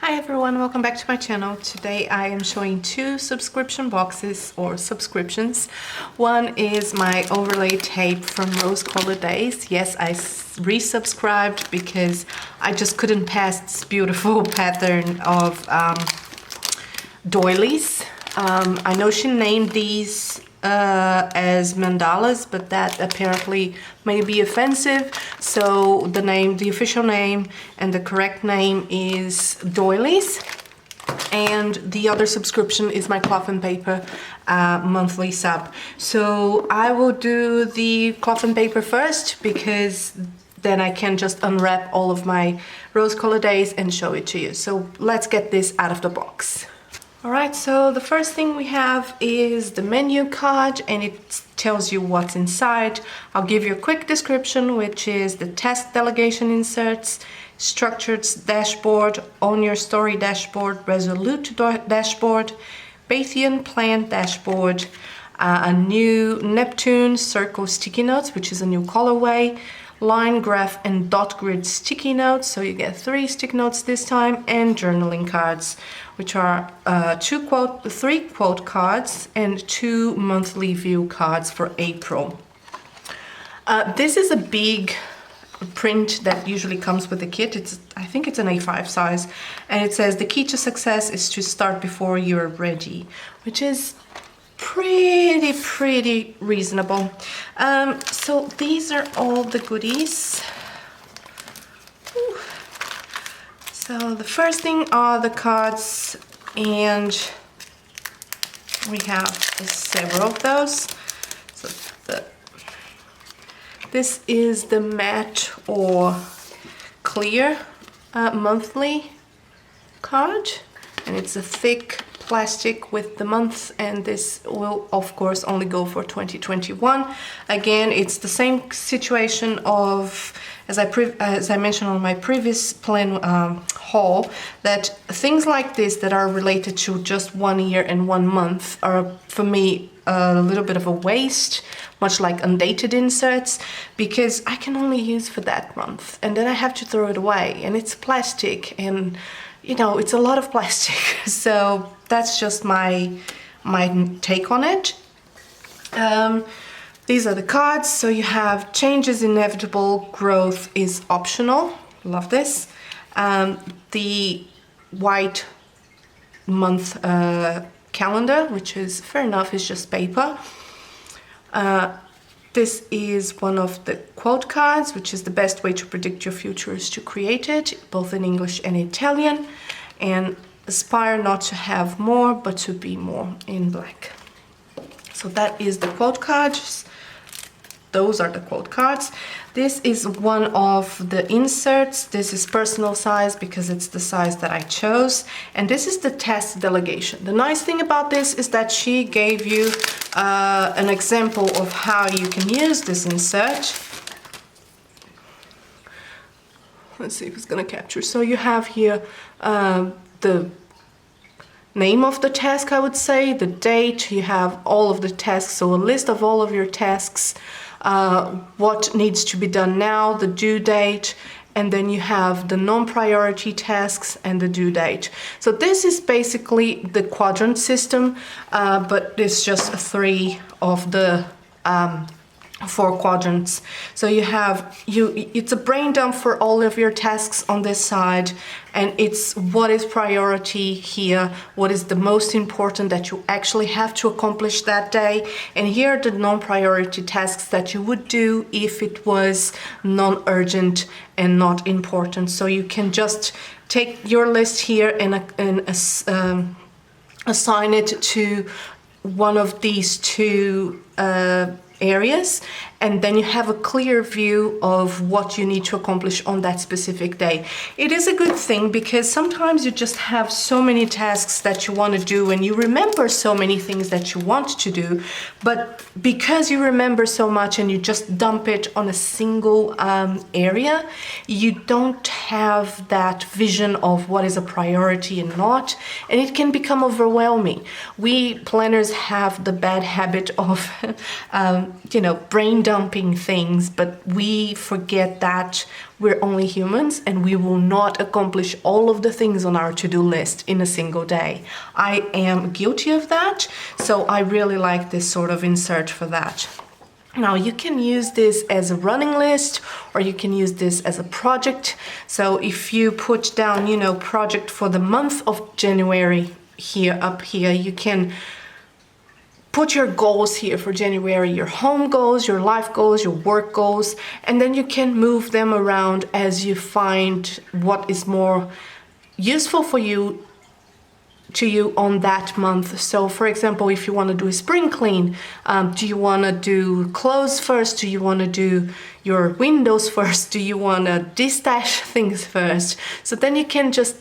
Hi everyone, welcome back to my channel. Today I am showing two subscription boxes or subscriptions. One is my overlay tape from Rose Colored Daze. Yes, I resubscribed because I just couldn't pass this beautiful pattern of doilies. I know she named these as mandalas, but that apparently may be offensive. So the official name and the correct name is doilies. And the other subscription is my cloth and paper monthly sub. So I will do the cloth and paper first because then I can just unwrap all of my Rose Colored Daze and show it to you. So let's get this out of the box. Alright, so the first thing we have is the menu card, and it tells you what's inside. I'll give you a quick description, which is the task delegation inserts, structured dashboard, own your story dashboard, resolute dashboard, Bayesian plan dashboard, a new Neptune circle sticky notes, which is a new colorway, line, graph, and dot grid sticky notes, so you get 3 sticky notes this time, and journaling cards, which are 3 quote cards and 2 monthly view cards for April. This is a big print that usually comes with the kit. I think it's an A5 size, and it says the key to success is to start before you're ready, which is pretty reasonable. So these are all the goodies. Ooh. So the first thing are the cards, and we have several of those. So this is the matte or clear monthly card, and it's a thick plastic with the months, and this will of course only go for 2021. Again, it's the same situation of as I mentioned on my previous plan haul, that things like this that are related to just 1 year and 1 month are for me a little bit of a waste, much like undated inserts, because I can only use for that month and then I have to throw it away, and it's plastic, and you know, it's a lot of plastic. So that's just my take on it. These are the cards. So you have change is inevitable, growth is optional. Love this. The white month calendar, which is fair enough, is just paper. This is one of the quote cards, which is the best way to predict your future is to create it, both in English and Italian. And aspire not to have more, but to be more, in black. So that is the quote cards. Those are the quote cards. This is one of the inserts. This is personal size because it's the size that I chose. And this is the task delegation. The nice thing about this is that she gave you an example of how you can use this insert. Let's see if it's gonna capture. So you have here the name of the task, I would say, the date, you have all of the tasks, so a list of all of your tasks, what needs to be done now, the due date, and then you have the non-priority tasks and the due date. So this is basically the quadrant system, but it's just 3 of the 4 quadrants. So you have it's a brain dump for all of your tasks on this side, and it's what is priority here, what is the most important that you actually have to accomplish that day, and here are the non-priority tasks that you would do if it was non-urgent and not important. So you can just take your list here and assign it to one of these 2 areas, and then you have a clear view of what you need to accomplish on that specific day. It is a good thing because sometimes you just have so many tasks that you want to do, and you remember so many things that you want to do, but because you remember so much and you just dump it on a single area, you don't have that vision of what is a priority and not, and it can become overwhelming. We planners have the bad habit of brain dumping things, but we forget that we're only humans and we will not accomplish all of the things on our to-do list in a single day. I am guilty of that, so I really like this sort of insert for that. Now you can use this as a running list, or you can use this as a project. So if you put down, you know, project for the month of January here, up here, you can put your goals here for January, your home goals, your life goals, your work goals, and then you can move them around as you find what is more useful for you on that month. So for example, if you want to do a spring clean, do you want to do clothes first? Do you want to do your windows first? Do you want to destash things first? So then you can just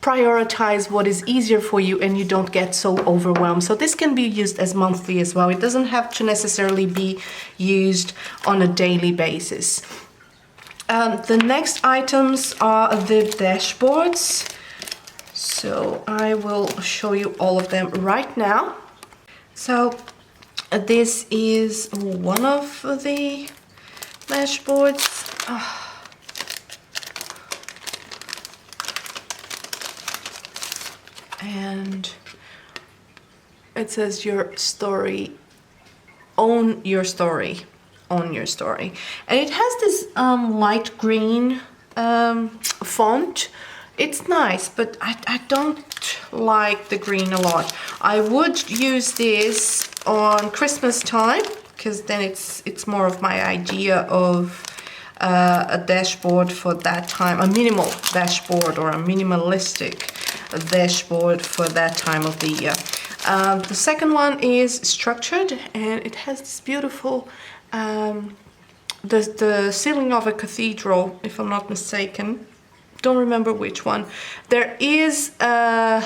prioritize what is easier for you and you don't get so overwhelmed. So this can be used as monthly as well. It doesn't have to necessarily be used on a daily basis. The next items are the dashboards. So I will show you all of them right now. So this is one of the dashboards. And it says your story, own your story, own your story. And it has this light green font. It's nice, but I don't like the green a lot. I would use this on Christmas time, because then it's more of my idea of a dashboard for that time, a minimal dashboard or a minimalistic dashboard for that time of the year. The second one is structured, and it has this beautiful the ceiling of a cathedral, if I'm not mistaken. Don't remember which one. There is a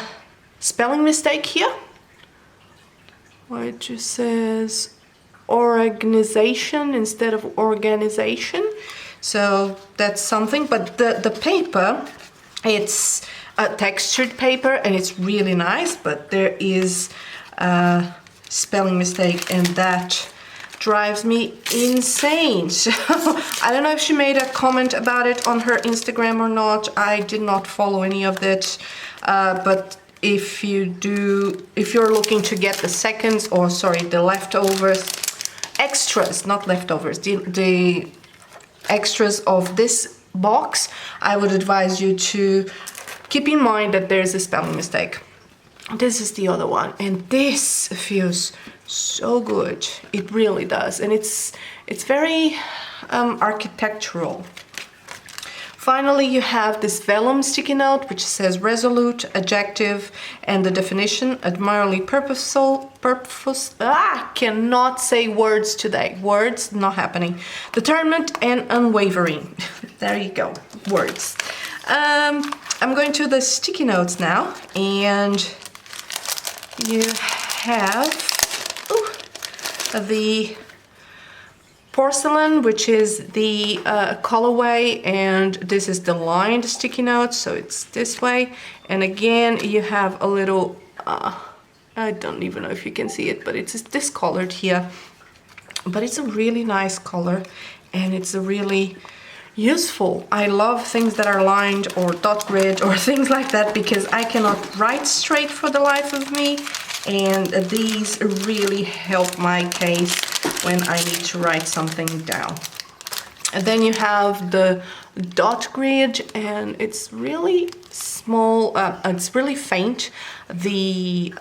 spelling mistake here, which says organization instead of organization. So that's something, but the paper, it's a textured paper and it's really nice, but there is a spelling mistake and that drives me insane. So I don't know if she made a comment about it on her Instagram or not. I did not follow any of that, but if you're looking to get the seconds, or sorry, the leftovers, extras, not leftovers, the extras of this box, I would advise you to keep in mind that there's a spelling mistake. This is the other one, and this feels so good. It really does, and it's very architectural. Finally, you have this vellum sticky note, which says resolute, adjective, and the definition, admirably purposeful, cannot say words today. Words, not happening. Determined and unwavering. There you go, words. I'm going to the sticky notes now, and you have the porcelain, which is the colorway, and this is the lined sticky notes, so it's this way. And again, you have a little, I don't even know if you can see it, but it's discolored here. But it's a really nice color, and it's a really useful. I love things that are lined or dot grid or things like that, because I cannot write straight for the life of me, and these really help my case when I need to write something down. And then you have the dot grid, and it's really small, it's really faint, the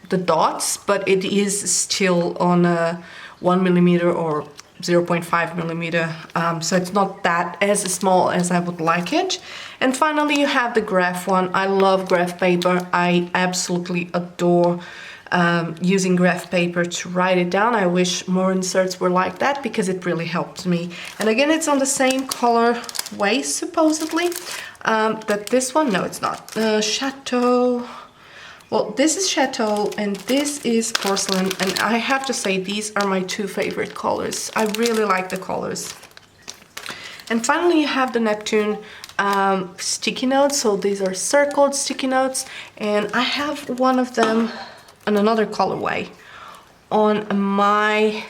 dots, but it is still on a 1 millimeter or 0.5 millimeter, so it's not that as small as I would like it. And finally, you have the graph one. I love graph paper. I absolutely adore using graph paper to write it down. I wish more inserts were like that, because it really helped me. And again, it's on the same color way, supposedly, but this one, no, it's not. Chateau. Well, this is Chateau and this is Porcelain, and I have to say these are my two favorite colors. I really like the colors. And finally, you have the Neptune sticky notes. So these are circled sticky notes, and I have one of them in another colorway on my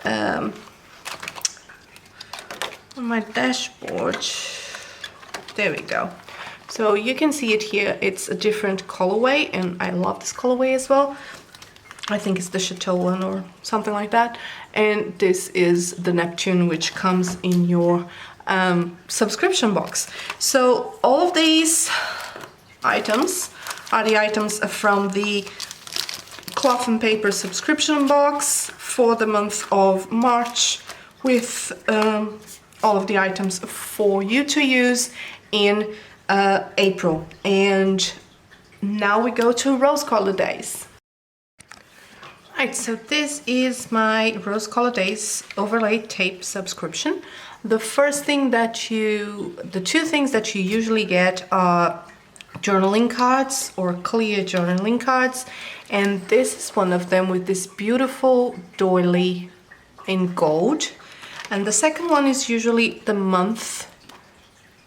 on my dashboard. There we go. So you can see it here. It's a different colorway, and I love this colorway as well. I think it's the Chateau one or something like that. And this is the Neptune, which comes in your subscription box. So all of these items are the items from the cloth and paper subscription box for the month of March, with all of the items for you to use in April. And now we go to Rose Color Daze. Right, so this is my Rose Color Daze overlay tape subscription. The two things that you usually get are journaling cards or clear journaling cards, and this is one of them with this beautiful doily in gold. And the second one is usually the month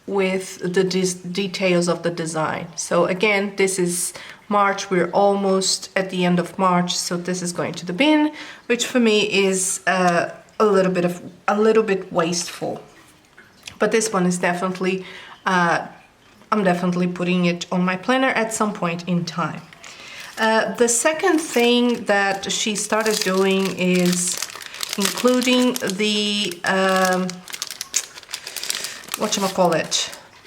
with the details of the design. So again, this is March. We're almost at the end of March, so this is going to the bin, which for me is a little bit wasteful. But this one is definitely I'm definitely putting it on my planner at some point in time. The second thing that she started doing is including the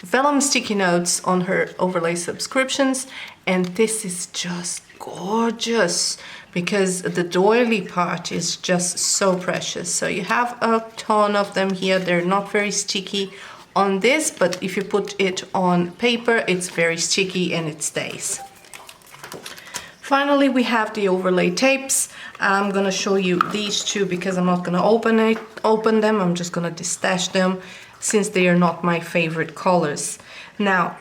vellum sticky notes on her overlay subscriptions, and this is just gorgeous because the doily part is just so precious. So you have a ton of them here. They're not very sticky on this, but if you put it on paper, it's very sticky and it stays. Finally, we have the overlay tapes. I'm gonna show you these two because I'm not gonna open them. I'm just gonna destash them since they are not my favorite colors. Now,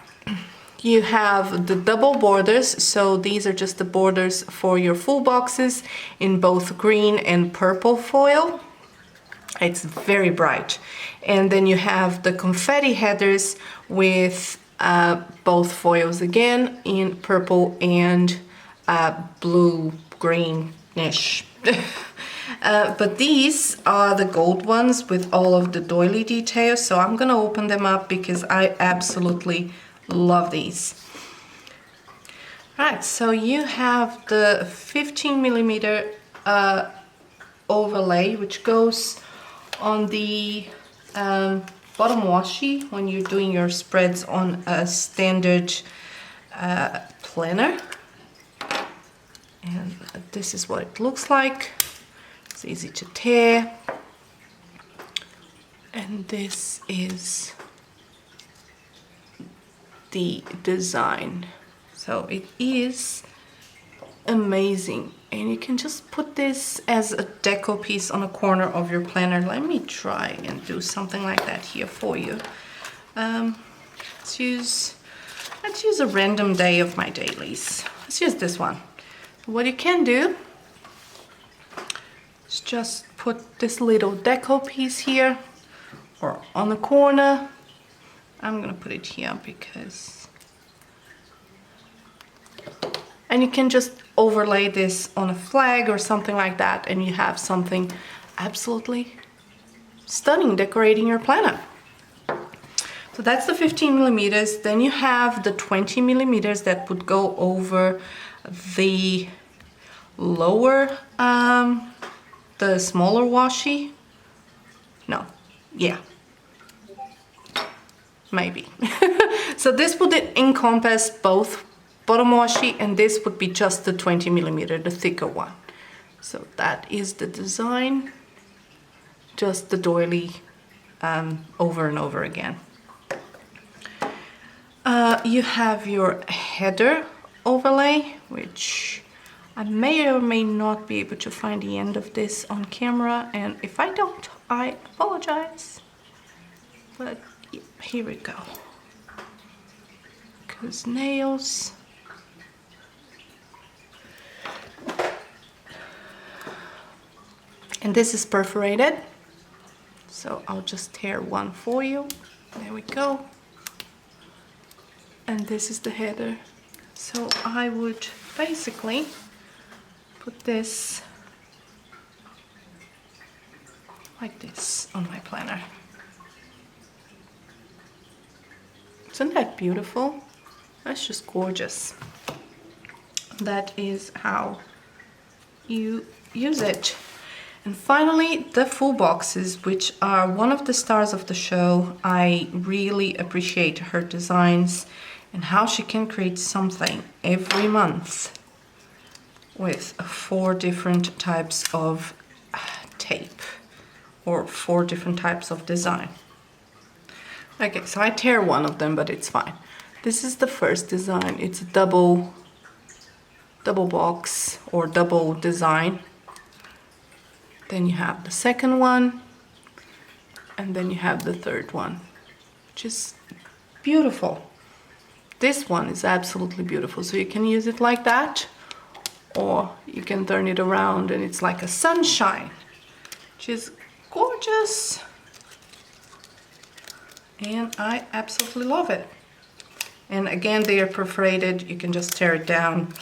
you have the double borders. So these are just the borders for your full boxes in both green and purple foil. It's very bright. And then you have the confetti headers with both foils again in purple and blue greenish. But these are the gold ones with all of the doily details, so I'm gonna open them up because I absolutely love these. Right, so you have the 15mm overlay, which goes on the bottom washi when you're doing your spreads on a standard planner. And this is what it looks like. It's easy to tear. And this is the design. So it is amazing. And you can just put this as a deco piece on a corner of your planner. Let me try and do something like that here for you. Let's use a random day of my dailies. Let's use this one. What you can do is just put this little deco piece here or on the corner. I'm gonna put it here because, and you can just overlay this on a flag or something like that, and you have something absolutely stunning decorating your planner. So that's the 15mm. Then you have the 20mm that would go over the lower, the smaller washi. No, yeah, maybe. So this would encompass both bottom washi, and this would be just the 20mm, the thicker one. So that is the design, just the doily over and over again. You have your header overlay, which I may or may not be able to find the end of this on camera, and if I don't, I apologize. But yeah, here we go. Because nails. And this is perforated, so I'll just tear one for you. There we go. And this is the header. So I would basically put this like this on my planner. Isn't that beautiful? That's just gorgeous. That is how you use it. And finally, the full boxes, which are one of the stars of the show. I really appreciate her designs and how she can create something every month with 4 different types of tape or 4 different types of design. Okay, so I tear one of them, but it's fine. This is the first design. It's a double box or double design. Then you have the second one, and then you have the third one, which is beautiful. This one is absolutely beautiful. So you can use it like that, or you can turn it around and it's like a sunshine, which is gorgeous. And I absolutely love it. And again, they are perforated. You can just tear it down,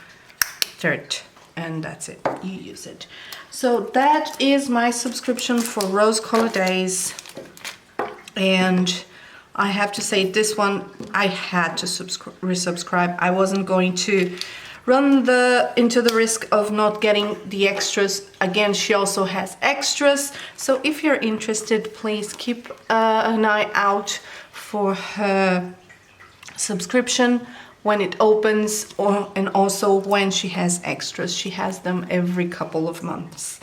tear it, and that's it. You use it. So that is my subscription for Rose Color Daze. And I have to say, this one I had to resubscribe. I wasn't going to run into the risk of not getting the extras. Again, she also has extras. So if you're interested, please keep an eye out for her subscription when it opens, and also when she has extras. She has them every couple of months.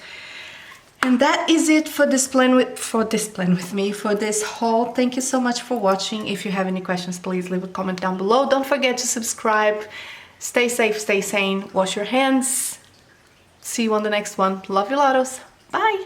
And that is it for this plan with me, for this haul. Thank you so much for watching. If you have any questions, please leave a comment down below. Don't forget to subscribe. Stay safe, stay sane, wash your hands. See you on the next one. Love you, lottles. Bye.